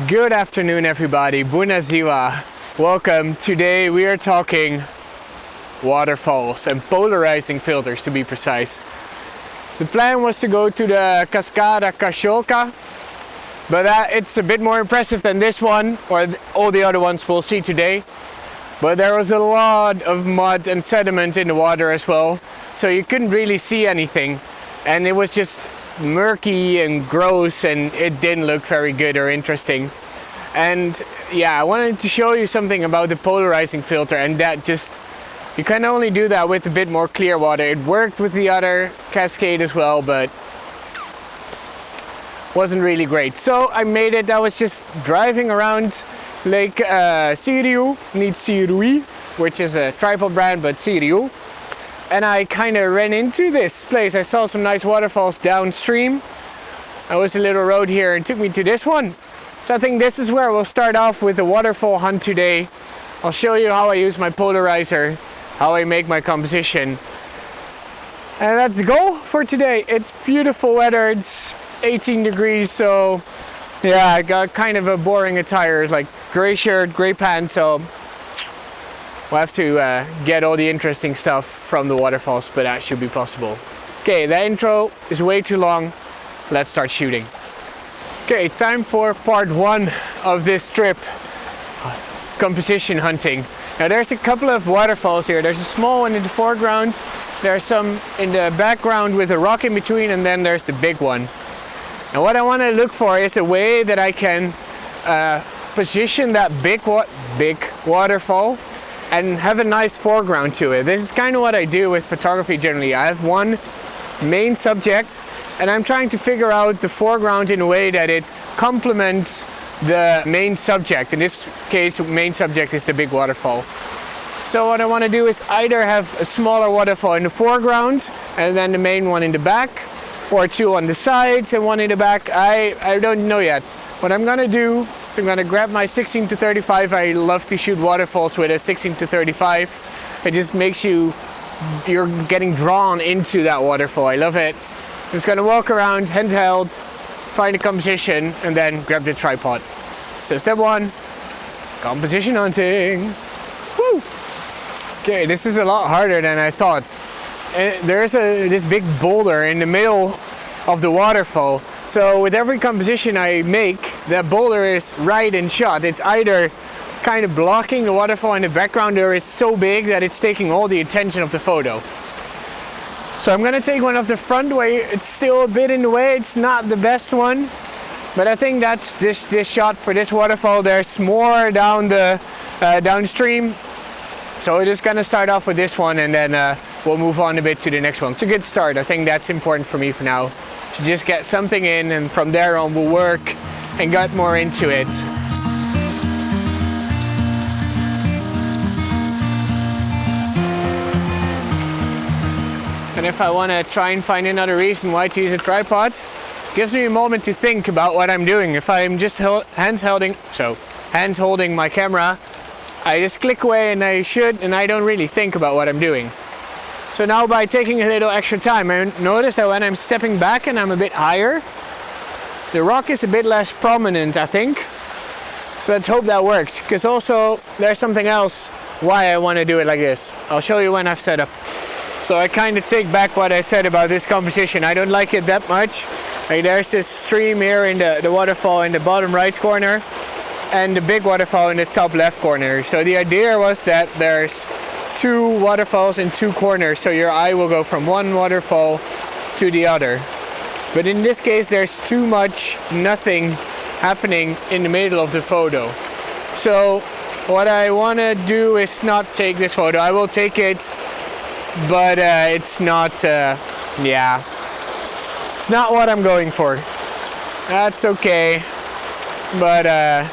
Good afternoon, everybody. Bună ziua. Welcome. Today we are talking waterfalls and polarizing filters, to be precise. The plan was to go to the Cascada Casoca, but it's a bit more impressive than this one, or all the other ones we'll see today. But there was a lot of mud and sediment in the water as well, so you couldn't really see anything, and it was just murky and gross, and it didn't look very good or interesting. And yeah, I wanted to show you something about the polarizing filter, and that just, you can only do that with a bit more clear water. It worked with the other Cascade as well, but wasn't really great. So I made it. I was just driving around Lake Siriu, not Siriu, which is a tripod brand, but Siriu. And I kind of ran into this place. I saw some nice waterfalls downstream. There was a little road here and took me to this one. So I think this is where we'll start off with the waterfall hunt today. I'll show you how I use my polarizer, how I make my composition. And that's the goal for today. It's beautiful weather. It's 18 degrees, so yeah, I got kind of a boring attire, like gray shirt, gray pants, so we'll have to get all the interesting stuff from the waterfalls, but that should be possible. Okay, the intro is way too long. Let's start shooting. Okay, time for part one of this trip, composition hunting. Now there's a couple of waterfalls here. There's a small one in the foreground, there's some in the background with a rock in between, and then there's the big one. And what I want to look for is a way that I can position that big waterfall and have a nice foreground to it. This is kind of what I do with photography generally. I have one main subject and I'm trying to figure out the foreground in a way that it complements the main subject. In this case, the main subject is the big waterfall. So what I want to do is either have a smaller waterfall in the foreground and then the main one in the back, or two on the sides and one in the back. I don't know yet. What I'm gonna do is I'm gonna grab my 16-35. I love to shoot waterfalls with a 16-35. It just makes you're getting drawn into that waterfall. I love it. I'm just gonna walk around handheld, find a composition, and then grab the tripod. So step one, composition hunting. Woo! Okay, this is a lot harder than I thought. There's this big boulder in the middle of the waterfall. So with every composition I make, that boulder is right in shot. It's either kind of blocking the waterfall in the background, or it's so big that it's taking all the attention of the photo. So I'm gonna take one of the front way. It's still a bit in the way. It's not the best one, but I think that's this shot for this waterfall. There's more down the downstream. So we're just gonna start off with this one, and then we'll move on a bit to the next one. It's a good start. I think that's important for me for now, to just get something in, and from there on we'll work and get more into it. And if I want to try and find another reason why to use a tripod, it gives me a moment to think about what I'm doing. If I'm just hand holding my camera, I just click away and I don't really think about what I'm doing. So now by taking a little extra time, I notice that when I'm stepping back and I'm a bit higher, the rock is a bit less prominent, I think. So let's hope that works, because also there's something else why I want to do it like this. I'll show you when I've set up. So I kind of take back what I said about this composition. I don't like it that much. Like, there's this stream here in the waterfall in the bottom right corner, and the big waterfall in the top left corner. So the idea was that there's two waterfalls in two corners, so your eye will go from one waterfall to the other. But in this case there's too much nothing happening in the middle of the photo. So what I want to do is not take this photo. I will take it, but it's not it's not what I'm going for. That's okay, but as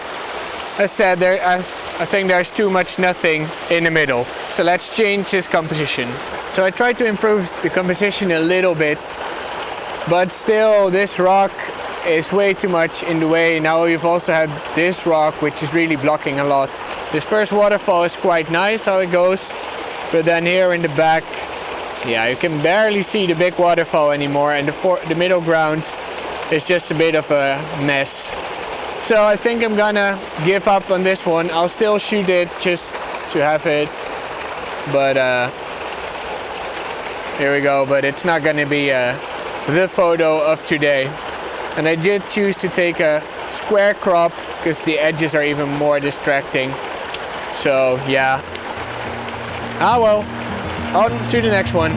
I said, I think there's too much nothing in the middle. So let's change this composition. So I tried to improve the composition a little bit, but still this rock is way too much in the way. Now we've also had this rock, which is really blocking a lot. This first waterfall is quite nice how it goes, but then here in the back, yeah, you can barely see the big waterfall anymore, and the middle ground is just a bit of a mess. So I think I'm gonna give up on this one. I'll still shoot it just to have it, but here we go. But it's not gonna be the photo of today. And I did choose to take a square crop because the edges are even more distracting. So yeah. Ah well, on to the next one.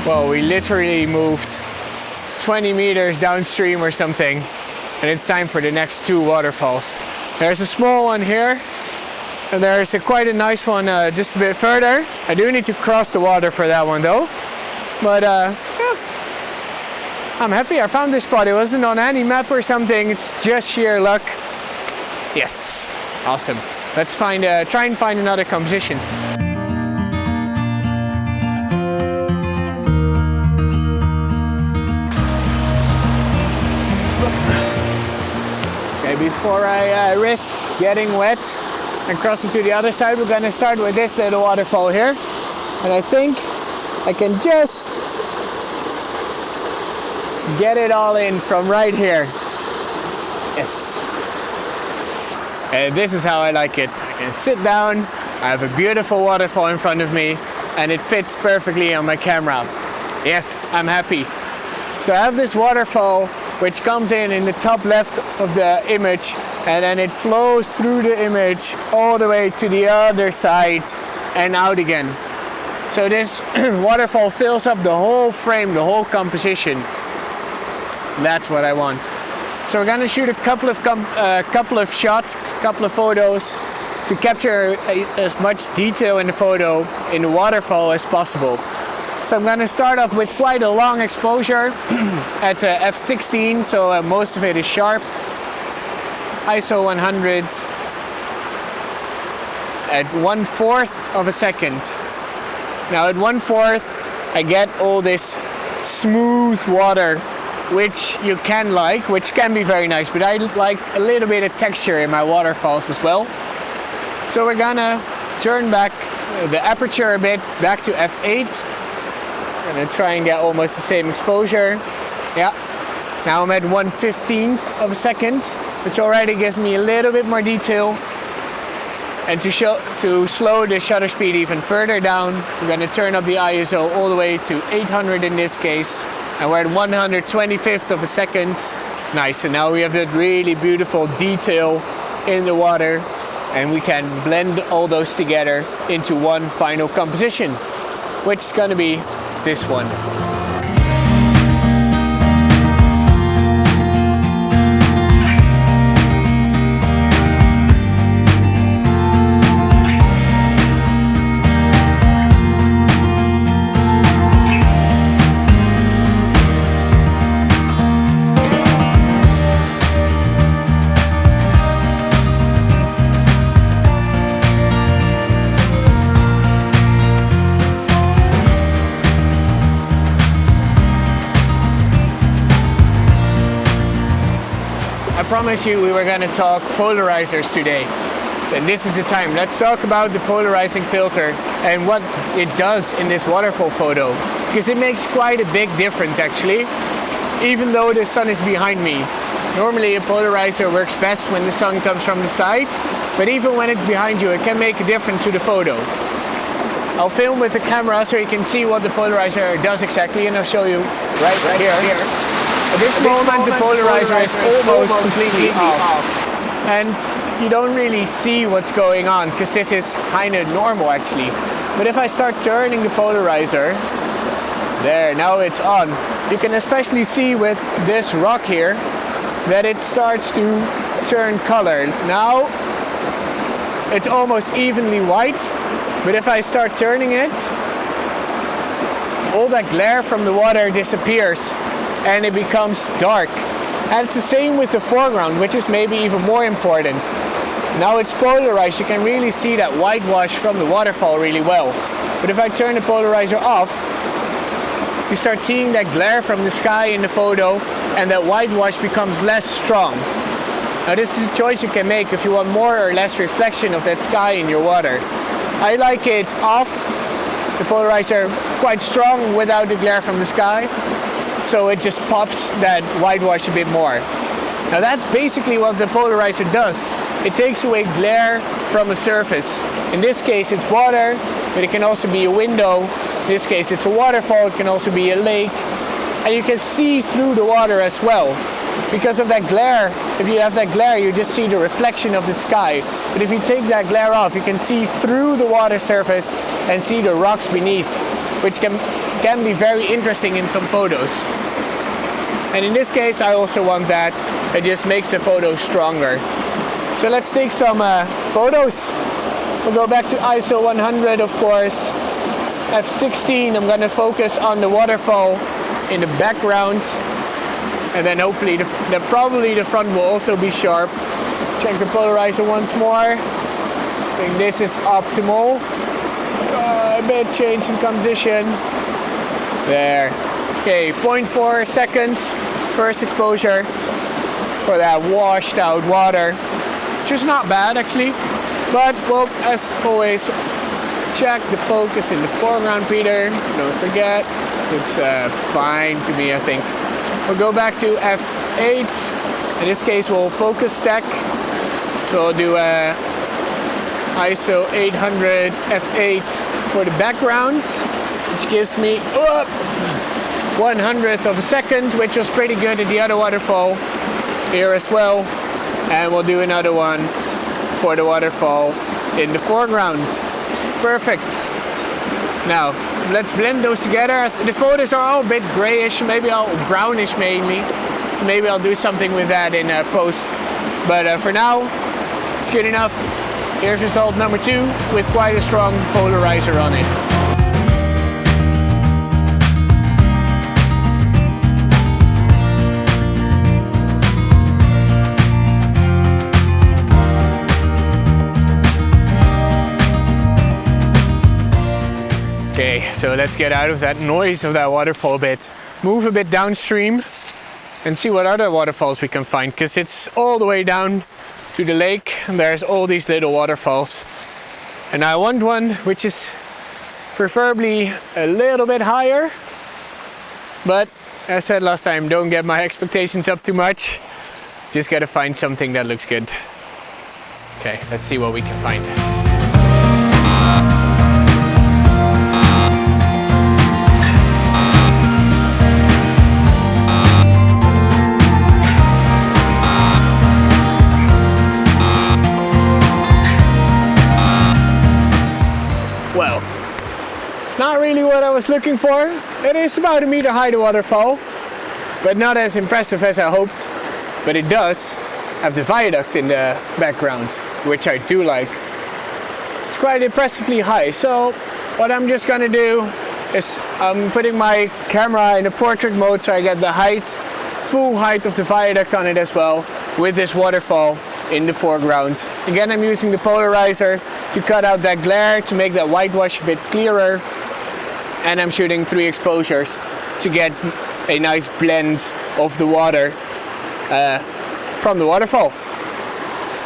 Well, we literally moved 20 meters downstream or something, and it's time for the next two waterfalls. There's a small one here, and there's quite a nice one just a bit further. I do need to cross the water for that one though, but yeah, I'm happy I found this spot. It wasn't on any map or something, it's just sheer luck. Yes, awesome. Let's try and find another composition. Before I risk getting wet and crossing to the other side, we're gonna start with this little waterfall here. And I think I can just get it all in from right here. Yes. And this is how I like it. I can sit down, I have a beautiful waterfall in front of me, and it fits perfectly on my camera. Yes, I'm happy. So I have this waterfall which comes in the top left of the image, and then it flows through the image all the way to the other side and out again. So this waterfall fills up the whole frame, the whole composition. That's what I want. So we're gonna shoot a couple of shots, a couple of photos to capture as much detail in the photo in the waterfall as possible. So I'm going to start off with quite a long exposure at f16, so most of it is sharp. ISO 100 at 1/4 of a second. Now at 1/4 I get all this smooth water, which you can like, which can be very nice, but I like a little bit of texture in my waterfalls as well. So we're gonna turn back the aperture a bit, back to f8. I'm gonna try and get almost the same exposure. Yeah, now I'm at 1/15 of a second, which already gives me a little bit more detail. And to slow the shutter speed even further down, I'm gonna turn up the ISO all the way to 800 in this case. And we're at 1/125th of a second. Nice, and now we have that really beautiful detail in the water, and we can blend all those together into one final composition, which is gonna be this one. I promised you we were going to talk polarizers today. And this is the time. Let's talk about the polarizing filter and what it does in this waterfall photo. Because it makes quite a big difference actually, even though the sun is behind me. Normally a polarizer works best when the sun comes from the side, but even when it's behind you, it can make a difference to the photo. I'll film with the camera so you can see what the polarizer does exactly, and I'll show you right here. At this moment the polarizer is almost completely off, and you don't really see what's going on because this is kind of normal actually. But if I start turning the polarizer, there, now it's on. You can especially see with this rock here that it starts to turn color. Now it's almost evenly white, but if I start turning it, all that glare from the water disappears and it becomes dark. And it's the same with the foreground, which is maybe even more important. Now it's polarized, you can really see that whitewash from the waterfall really well. But if I turn the polarizer off, you start seeing that glare from the sky in the photo, and that whitewash becomes less strong. Now this is a choice you can make if you want more or less reflection of that sky in your water. I like it off, the polarizer quite strong without the glare from the sky, so it just pops that whitewash a bit more. Now that's basically what the polarizer does. It takes away glare from a surface. In this case it's water, but it can also be a window. In this case it's a waterfall, it can also be a lake. And you can see through the water as well. Because of that glare, if you have that glare, you just see the reflection of the sky. But if you take that glare off, you can see through the water surface and see the rocks beneath, which can be very interesting in some photos. And in this case, I also want that. It just makes the photo stronger. So let's take some photos. We'll go back to ISO 100, of course. F16, I'm gonna focus on the waterfall in the background. And then hopefully, probably the front will also be sharp. Check the polarizer once more. I think this is optimal. A bit change in composition. There. Okay, 0.4 seconds. First exposure for that washed out water. Which is not bad actually. But, well, as always, check the focus in the foreground, Peter. Don't forget. Looks fine to me, I think. We'll go back to F8. In this case, we'll focus stack. So we'll do ISO 800 F8 for the background, which gives me 1/100th of a second, which was pretty good at the other waterfall here as well. And we'll do another one for the waterfall in the foreground. Perfect. Now, let's blend those together. The photos are all a bit grayish, maybe brownish mainly. So maybe I'll do something with that in post. But for now, it's good enough. Here's result number 2 with quite a strong polarizer on it. Okay, so let's get out of that noise of that waterfall a bit. Move a bit downstream and see what other waterfalls we can find, because it's all the way down to the lake and there's all these little waterfalls. And I want one which is preferably a little bit higher, but as I said last time, don't get my expectations up too much. Just gotta find something that looks good. Okay, let's see what we can find. Well, it's not really what I was looking for. It is about 1 meter high, the waterfall, but not as impressive as I hoped. But it does have the viaduct in the background, which I do like. It's quite impressively high. So what I'm just gonna do is I'm putting my camera in a portrait mode so I get the height, full height of the viaduct on it as well, with this waterfall in the foreground. Again, I'm using the polarizer to cut out that glare, to make that whitewash a bit clearer. And I'm shooting 3 exposures to get a nice blend of the water from the waterfall.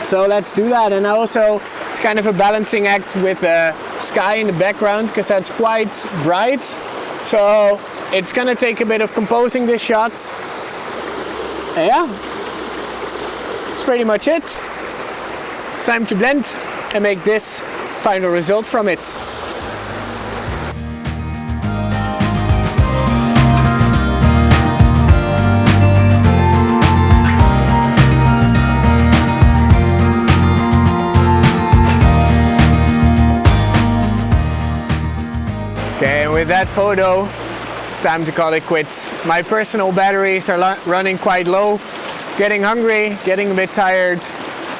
So let's do that. And also, it's kind of a balancing act with the sky in the background, because that's quite bright. So it's gonna take a bit of composing this shot. And yeah, that's pretty much it. Time to blend and make this final result from it. Okay, and with that photo, it's time to call it quits. My personal batteries are running quite low, getting hungry, getting a bit tired.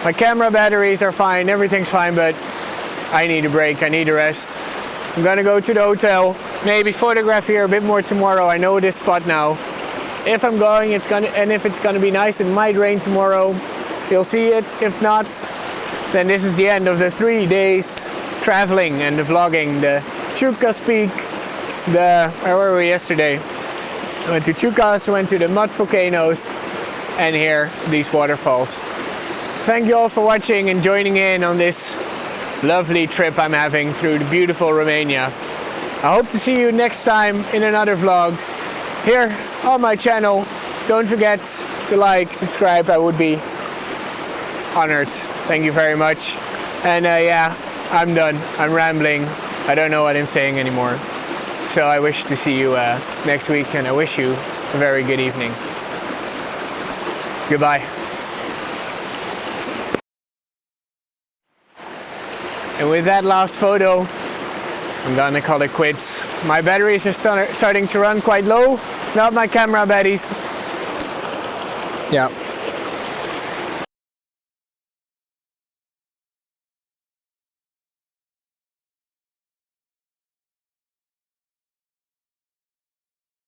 My camera batteries are fine, everything's fine, but I need a break, I need a rest. I'm gonna go to the hotel, maybe photograph here a bit more tomorrow. I know this spot now. If I'm going, if it's gonna be nice, it might rain tomorrow. You'll see it. If not, then this is the end of the 3 days traveling and the vlogging. The Chukas Peak, where were we yesterday? I went to Chukas, went to the mud volcanoes, and here, these waterfalls. thank you all for watching and joining in on this lovely trip I'm having through the beautiful Romania. I hope to see you next time in another vlog here on my channel. Don't forget to like, subscribe, I would be honored. Thank you very much. And yeah, I'm done. I'm rambling. I don't know what I'm saying anymore. So I wish to see you next week, and I wish you a very good evening. Goodbye. And with that last photo, I'm gonna call it quits. My batteries are starting to run quite low. Not my camera batteries. Yeah.